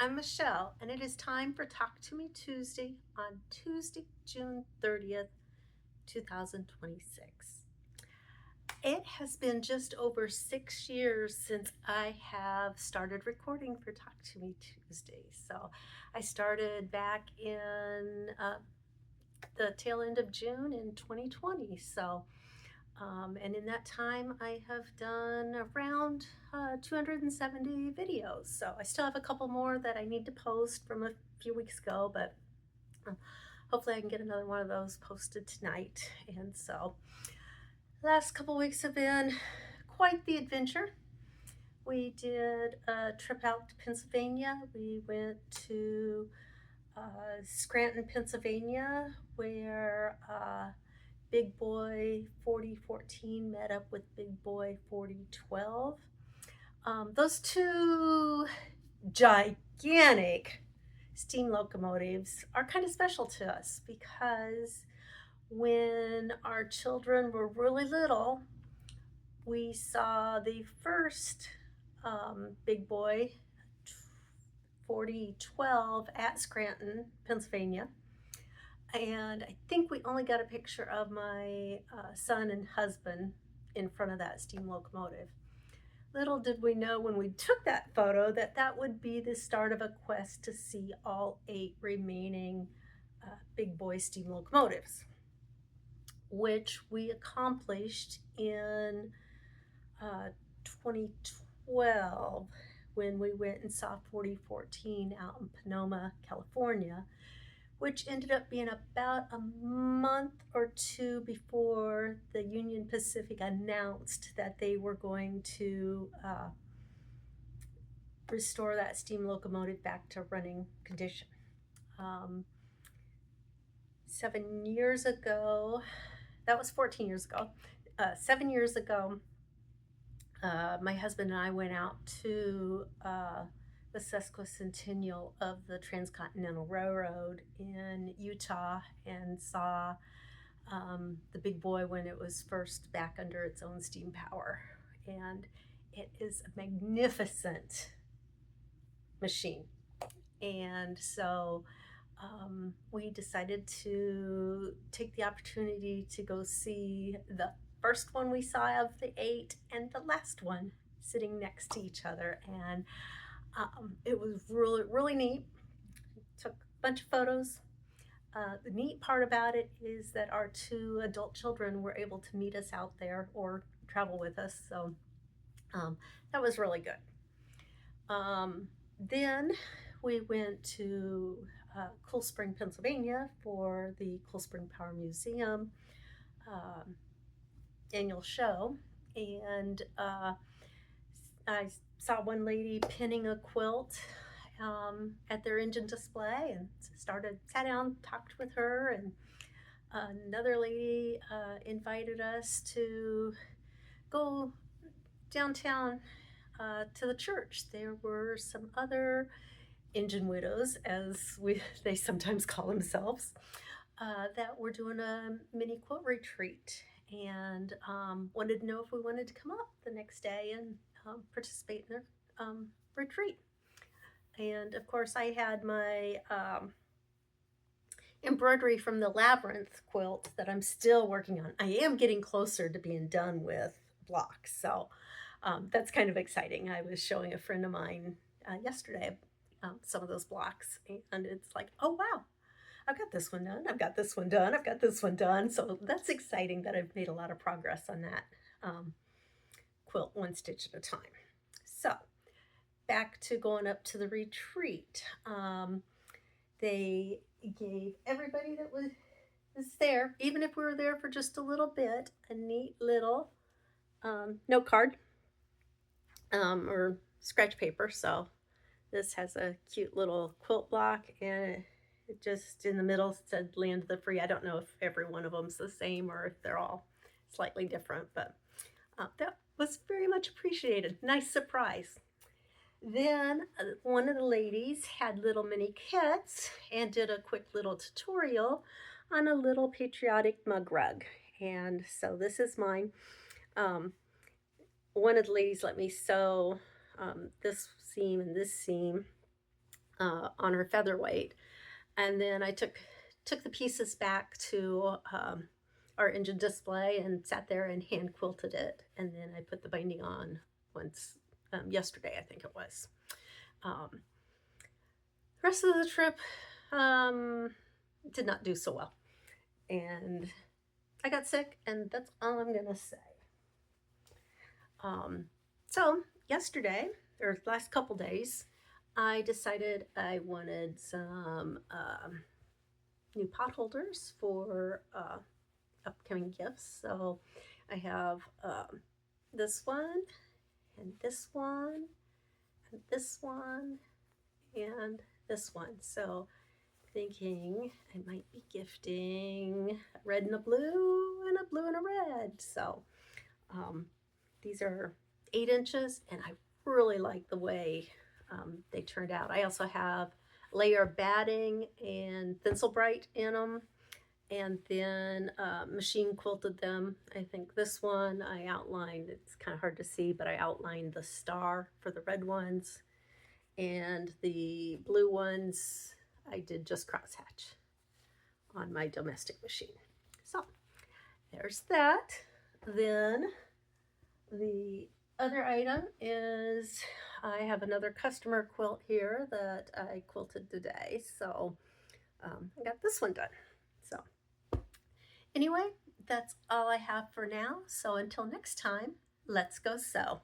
I'm Michelle, and it is time for Talk to Me Tuesday on Tuesday, June 30th, 2026. It has been just over 6 years since I have started recording for Talk to Me Tuesday. So I started back in the tail end of June in 2020. And in that time, I have done around 270 videos. So I still have a couple more that I need to post from a few weeks ago, but um, hopefully I can get another one of those posted tonight. And so the last couple weeks have been quite the adventure. We did a trip out to Pennsylvania. We went to Scranton, Pennsylvania, where Big Boy 4014 met up with Big Boy 4012. Those two gigantic steam locomotives are kind of special to us because when our children were really little, we saw the first Big Boy 4012 at Scranton, Pennsylvania. And I think we only got a picture of my son and husband in front of that steam locomotive. Little did we know when we took that photo that that would be the start of a quest to see all 8 remaining Big Boy steam locomotives, which we accomplished in 2012 when we went and saw 4014 out in Sonoma, California, which ended up being about a month or two before the Union Pacific announced that they were going to restore that steam locomotive back to running condition. 7 years ago, that was 14 years ago, 7 years ago, my husband and I went out to the sesquicentennial of the Transcontinental Railroad in Utah and saw the Big Boy when it was first back under its own steam power. And it is a magnificent machine. And so we decided to take the opportunity to go see the first one we saw of the 8 and the last one sitting next to each other. And it was really, really neat. Took a bunch of photos. The neat part about it is that our 2 adult children were able to meet us out there or travel with us. So that was really good. Then we went to Cool Spring, Pennsylvania for the Cool Spring Power Museum annual show. And I saw one lady pinning a quilt at their engine display and sat down, talked with her. And another lady invited us to go downtown to the church. There were some other engine widows, as they sometimes call themselves, that were doing a mini quilt retreat and wanted to know if we wanted to come up the next day and participate in their retreat. And of course, I had my embroidery from the Labyrinth quilt that I'm still working on. I am getting closer to being done with blocks, so that's kind of exciting. I was showing a friend of mine yesterday some of those blocks, and it's like, oh wow, I've got this one done, I've got this one done, I've got this one done. So that's exciting that I've made a lot of progress on that quilt, one stitch at a time. So back to going up to the retreat. They gave everybody that was there, even if we were there for just a little bit, a neat little note card or scratch paper. So this has a cute little quilt block, and it just in the middle said Land of the Free. I don't know if every one of them's the same or if they're all slightly different, but that was very much appreciated. Nice surprise. Then one of the ladies had little mini kits and did a quick little tutorial on a little patriotic mug rug. And so this is mine. One of the ladies let me sew this seam and this seam on her featherweight. And then I took the pieces back to our engine display and sat there and hand quilted it. And then I put the binding on once yesterday, I think it was. Um, the rest of the trip did not do so well. And I got sick, and that's all I'm going to say. So, yesterday, or last couple days, I decided I wanted some new pot holders for upcoming gifts. So, I have this one, and this one, and this one, and this one. So, thinking I might be gifting a red and a blue and a blue and a red. So these are 8 inches, and I really like the way they turned out. I also have layer batting and Thinsul Bright in them, and then machine quilted them. I think this one I outlined, it's kind of hard to see, but I outlined the star for the red ones, and the blue ones I did just crosshatch on my domestic machine. So there's that. Then the other item is I have another customer quilt here that I quilted today. So I got this one done. So anyway, that's all I have for now. So until next time, let's go sew.